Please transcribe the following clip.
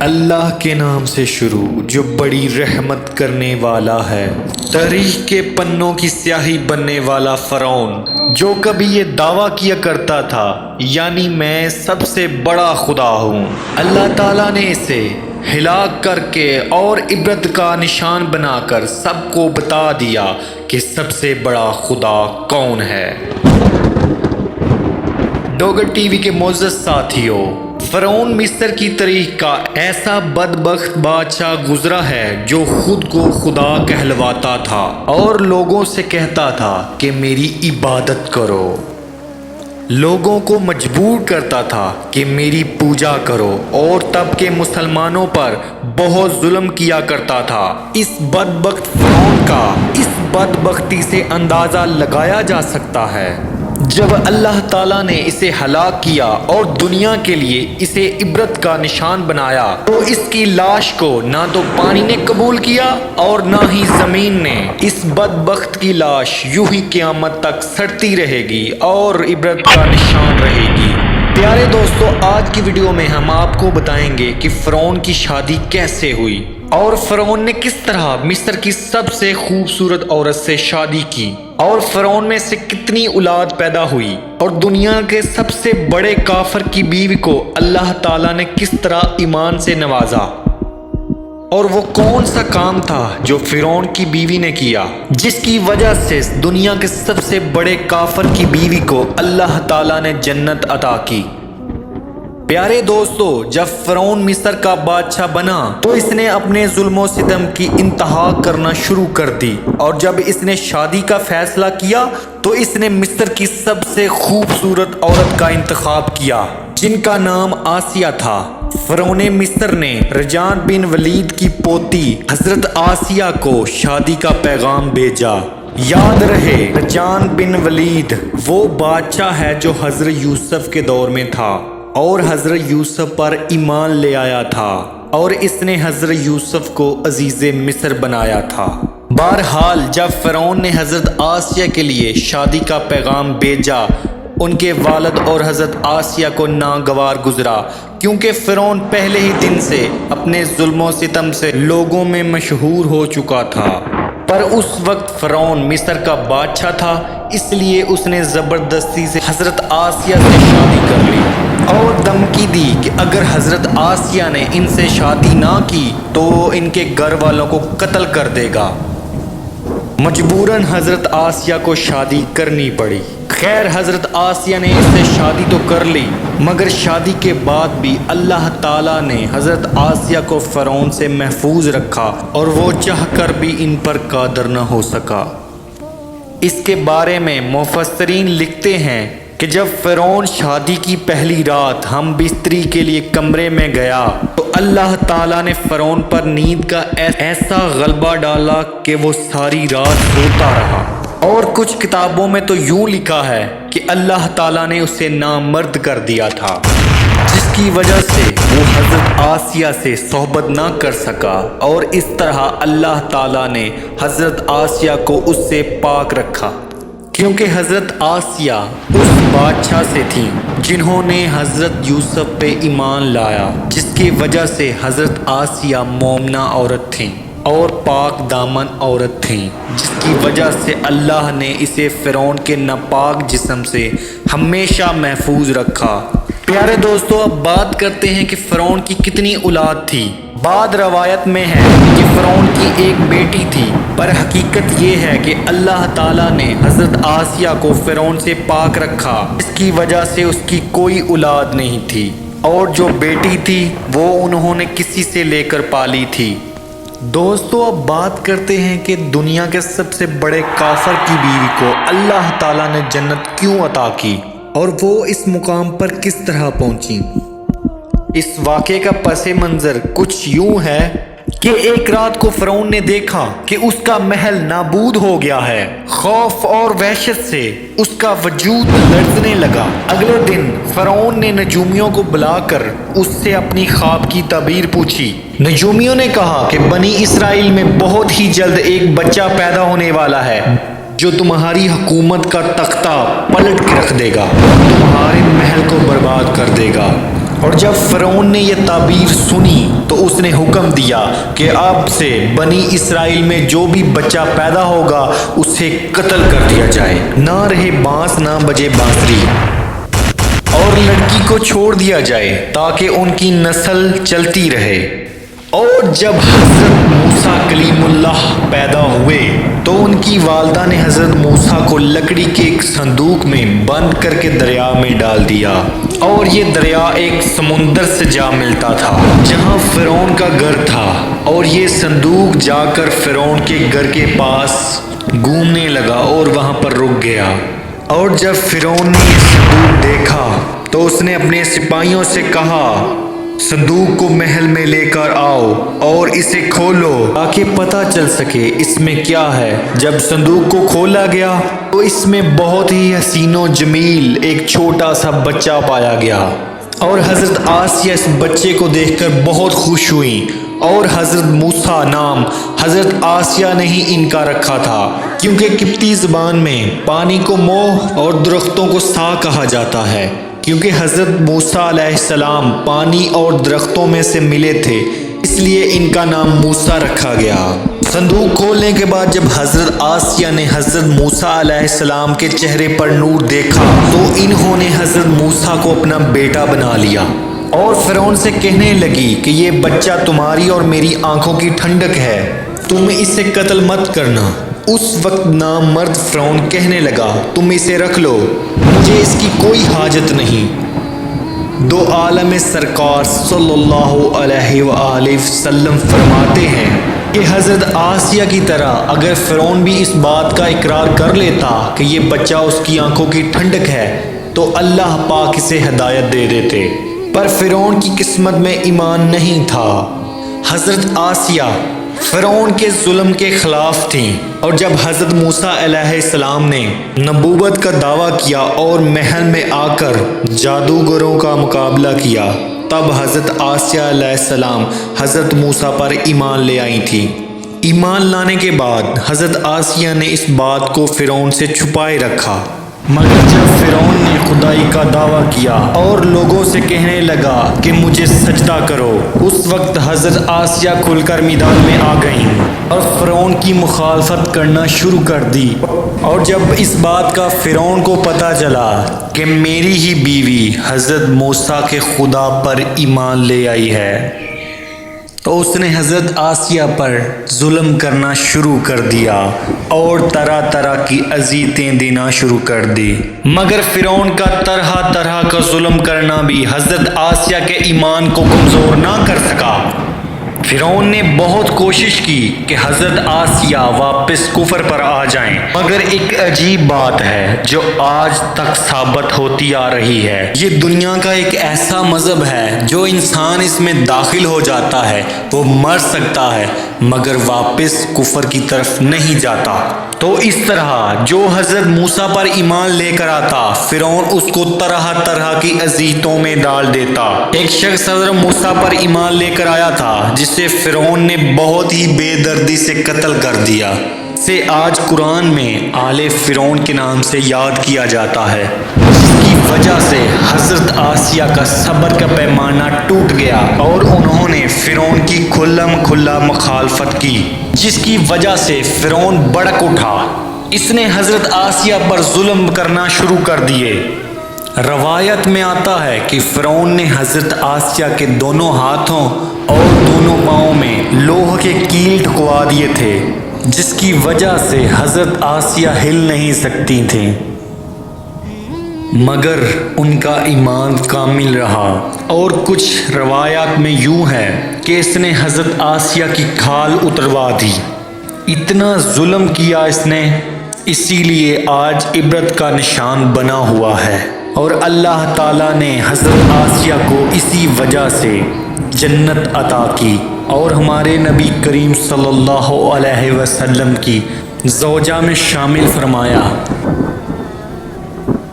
اللہ کے نام سے شروع جو بڑی رحمت کرنے والا ہے۔ تاریخ کے پنوں کی سیاہی بننے والا فرعون جو کبھی یہ دعویٰ کیا کرتا تھا یعنی میں سب سے بڑا خدا ہوں، اللہ تعالیٰ نے اسے ہلاک کر کے اور عبرت کا نشان بنا کر سب کو بتا دیا کہ سب سے بڑا خدا کون ہے۔ ڈوگر ٹی وی کے معزز ساتھیوں، فرعون مصر کی تاریخ کا ایسا بدبخت بادشاہ گزرا ہے جو خود کو خدا کہلواتا تھا اور لوگوں سے کہتا تھا کہ میری عبادت کرو، لوگوں کو مجبور کرتا تھا کہ میری پوجا کرو اور تب کے مسلمانوں پر بہت ظلم کیا کرتا تھا۔ اس بدبخت فرعون کا اس بدبختی سے اندازہ لگایا جا سکتا ہے۔ جب اللہ تعالیٰ نے اسے ہلاک کیا اور دنیا کے لیے اسے عبرت کا نشان بنایا تو اس کی لاش کو نہ تو پانی نے قبول کیا اور نہ ہی زمین نے۔ اس بدبخت کی لاش یوں ہی قیامت تک سڑتی رہے گی اور عبرت کا نشان رہے گی۔ پیارے دوستو، آج کی ویڈیو میں ہم آپ کو بتائیں گے کہ فرعون کی شادی کیسے ہوئی اور فرعون نے کس طرح مصر کی سب سے خوبصورت عورت سے شادی کی اور فرعون میں سے کتنی اولاد پیدا ہوئی اور دنیا کے سب سے بڑے کافر کی بیوی کو اللہ تعالیٰ نے کس طرح ایمان سے نوازا اور وہ کون سا کام تھا جو فرعون کی بیوی نے کیا جس کی وجہ سے دنیا کے سب سے بڑے کافر کی بیوی کو اللہ تعالیٰ نے جنت عطا کی۔ پیارے دوستو، جب فرعون مصر کا بادشاہ بنا تو اس نے اپنے ظلم و ستم کی انتہا کرنا شروع کر دی اور جب اس نے شادی کا فیصلہ کیا تو اس نے مصر کی سب سے خوبصورت عورت کا انتخاب کیا جن کا نام آسیہ تھا۔ فرعون مصر نے رجان بن ولید کی پوتی حضرت آسیہ کو شادی کا پیغام بھیجا۔ یاد رہے، رجان بن ولید وہ بادشاہ ہے جو حضرت یوسف کے دور میں تھا اور حضرت یوسف پر ایمان لے آیا تھا اور اس نے حضرت یوسف کو عزیز مصر بنایا تھا۔ بہرحال جب فرعون نے حضرت آسیہ کے لیے شادی کا پیغام بھیجا، ان کے والد اور حضرت آسیہ کو ناگوار گزرا کیونکہ فرعون پہلے ہی دن سے اپنے ظلم و ستم سے لوگوں میں مشہور ہو چکا تھا۔ پر اس وقت فرعون مصر کا بادشاہ تھا، اس لیے اس نے زبردستی سے حضرت آسیہ سے شادی کر لی اور دھمکی دی کہ اگر حضرت آسیہ نے ان سے شادی نہ کی تو ان کے گھر والوں کو قتل کر دے گا۔ مجبوراً حضرت آسیہ کو شادی کرنی پڑی۔ خیر، حضرت آسیہ نے اس سے شادی تو کر لی مگر شادی کے بعد بھی اللہ تعالیٰ نے حضرت آسیہ کو فرعون سے محفوظ رکھا اور وہ چاہ کر بھی ان پر قادر نہ ہو سکا۔ اس کے بارے میں مفسرین لکھتے ہیں کہ جب فرعون شادی کی پہلی رات ہم بستری کے لیے کمرے میں گیا تو اللہ تعالیٰ نے فرعون پر نیند کا ایسا غلبہ ڈالا کہ وہ ساری رات سوتا رہا، اور کچھ کتابوں میں تو یوں لکھا ہے کہ اللہ تعالیٰ نے اسے نامرد کر دیا تھا جس کی وجہ سے وہ حضرت آسیہ سے صحبت نہ کر سکا، اور اس طرح اللہ تعالیٰ نے حضرت آسیہ کو اس سے پاک رکھا کیونکہ حضرت آسیہ اس بادشاہ سے تھیں جنہوں نے حضرت یوسف پہ ایمان لایا، جس کی وجہ سے حضرت آسیہ مومنہ عورت تھیں اور پاک دامن عورت تھیں، جس کی وجہ سے اللہ نے اسے فرعون کے ناپاک جسم سے ہمیشہ محفوظ رکھا۔ پیارے دوستو، اب بات کرتے ہیں کہ فرعون کی کتنی اولاد تھی۔ بعض روایت میں ہے کہ فرعون کی ایک بیٹی تھی، پر حقیقت یہ ہے کہ اللہ تعالیٰ نے حضرت آسیہ کو فرعون سے پاک رکھا، اس کی وجہ سے اس کی کوئی اولاد نہیں تھی، اور جو بیٹی تھی وہ انہوں نے کسی سے لے کر پالی تھی۔ دوستو، اب بات کرتے ہیں کہ دنیا کے سب سے بڑے کافر کی بیوی کو اللہ تعالیٰ نے جنت کیوں عطا کی اور وہ اس مقام پر کس طرح پہنچی۔ اس واقعے کا پس منظر کچھ یوں ہے کہ ایک رات کو فرعون نے دیکھا کہ اس کا محل نابود ہو گیا ہے۔ خوف اور وحشت سے اس کا وجود لرزنے لگا۔ اگلے دن فرعون نے نجومیوں کو بلا کر اس سے اپنی خواب کی تعبیر پوچھی۔ نجومیوں نے کہا کہ بنی اسرائیل میں بہت ہی جلد ایک بچہ پیدا ہونے والا ہے جو تمہاری حکومت کا تختہ پلٹ کے رکھ دے گا، تمہارے محل کو برباد کر دے گا۔ اور جب فرعون نے یہ تعبیر سنی تو اس نے حکم دیا کہ اب سے بنی اسرائیل میں جو بھی بچہ پیدا ہوگا اسے قتل کر دیا جائے، نہ رہے بانس نہ بجے بانسری، اور لڑکی کو چھوڑ دیا جائے تاکہ ان کی نسل چلتی رہے۔ اور جب حضرت موسیٰ کلیم اللہ پیدا ہوئے تو ان کی والدہ نے حضرت موسیٰ کو لکڑی کے ایک صندوق میں بند کر کے دریا میں ڈال دیا، اور یہ دریا ایک سمندر سے جا ملتا تھا جہاں فرعون کا گھر تھا، اور یہ صندوق جا کر فرعون کے گھر کے پاس گھومنے لگا اور وہاں پر رک گیا۔ اور جب فرعون نے یہ صندوق دیکھا تو اس نے اپنے سپاہیوں سے کہا، صندوق کو محل میں لے کر آؤ اور اسے کھولو تاکہ پتہ چل سکے اس میں کیا ہے۔ جب صندوق کو کھولا گیا تو اس میں بہت ہی حسین و جمیل ایک چھوٹا سا بچہ پایا گیا، اور حضرت آسیہ اس بچے کو دیکھ کر بہت خوش ہوئی، اور حضرت موسیٰ نام حضرت آسیہ نے ہی ان کا رکھا تھا، کیونکہ قبطی زبان میں پانی کو موہ اور درختوں کو سا کہا جاتا ہے، کیونکہ حضرت موسیٰ علیہ السلام پانی اور درختوں میں سے ملے تھے، اس لیے ان کا نام موسیٰ رکھا گیا۔ صندوق کھولنے کے بعد جب حضرت آسیہ نے حضرت موسیٰ علیہ السلام کے چہرے پر نور دیکھا تو انہوں نے حضرت موسیٰ کو اپنا بیٹا بنا لیا، اور فرعون سے کہنے لگی کہ یہ بچہ تمہاری اور میری آنکھوں کی ٹھنڈک ہے، تم اسے قتل مت کرنا۔ اس وقت نامرد فرعون کہنے لگا، تم اسے رکھ لو، مجھے اس کی کوئی حاجت نہیں۔ دو عالم سرکار صلی اللہ علیہ وآلہ وسلم فرماتے ہیں کہ حضرت آسیہ کی طرح اگر فرعون بھی اس بات کا اقرار کر لیتا کہ یہ بچہ اس کی آنکھوں کی ٹھنڈک ہے تو اللہ پاک اسے ہدایت دے دیتے، پر فرعون کی قسمت میں ایمان نہیں تھا۔ حضرت آسیہ فرعون کے ظلم کے خلاف تھیں، اور جب حضرت موسیٰ علیہ السلام نے نبوت کا دعویٰ کیا اور محل میں آ کر جادوگروں کا مقابلہ کیا، تب حضرت آسیہ علیہ السلام حضرت موسیٰ پر ایمان لے آئی تھی۔ ایمان لانے کے بعد حضرت آسیہ نے اس بات کو فرعون سے چھپائے رکھا، مگر جب فرعون نے خدائی کا دعویٰ کیا اور لوگوں سے کہنے لگا کہ مجھے سجدہ کرو، اس وقت حضرت آسیہ کھل کر میدان میں آ گئیں اور فرعون کی مخالفت کرنا شروع کر دی۔ اور جب اس بات کا فرعون کو پتہ چلا کہ میری ہی بیوی حضرت موسیٰ کے خدا پر ایمان لے آئی ہے تو اس نے حضرت آسیہ پر ظلم کرنا شروع کر دیا اور طرح طرح کی اذیتیں دینا شروع کر دی، مگر فرعون کا طرح طرح کا ظلم کرنا بھی حضرت آسیہ کے ایمان کو کمزور نہ کر سکا۔ فرعون نے بہت کوشش کی کہ حضرت آسیہ واپس کفر پر آ جائیں، مگر ایک عجیب بات ہے جو آج تک ثابت ہوتی آ رہی ہے، یہ دنیا کا ایک ایسا مذہب ہے جو انسان اس میں داخل ہو جاتا ہے وہ مر سکتا ہے مگر واپس کفر کی طرف نہیں جاتا۔ تو اس طرح جو حضرت موسیٰ پر ایمان لے کر آتا فرعون اس کو طرح طرح کی اذیتوں میں ڈال دیتا۔ ایک شخص حضرت موسیٰ پر ایمان لے کر آیا تھا جسے فرعون نے بہت ہی بے دردی سے قتل کر دیا، سے آج قرآن میں آل فرعون کے نام سے یاد کیا جاتا ہے، جس کی وجہ سے حضرت آسیہ کا صبر کا پیمانہ ٹوٹ گیا اور انہوں نے فرعون کی کھلم کھلا مخالفت کی، جس کی وجہ سے فرعون بڑک اٹھا، اس نے حضرت آسیہ پر ظلم کرنا شروع کر دیے۔ روایت میں آتا ہے کہ فرعون نے حضرت آسیہ کے دونوں ہاتھوں اور دونوں پاؤں میں لوہ کے کیل ٹھکوا دیے تھے، جس کی وجہ سے حضرت آسیہ ہل نہیں سکتی تھیں، مگر ان کا ایمان کامل رہا۔ اور کچھ روایات میں یوں ہے کہ اس نے حضرت آسیہ کی کھال اتروا دی، اتنا ظلم کیا اس نے، اسی لیے آج عبرت کا نشان بنا ہوا ہے، اور اللہ تعالیٰ نے حضرت آسیہ کو اسی وجہ سے جنت عطا کی اور ہمارے نبی کریم صلی اللہ علیہ وسلم کی زوجہ میں شامل فرمایا۔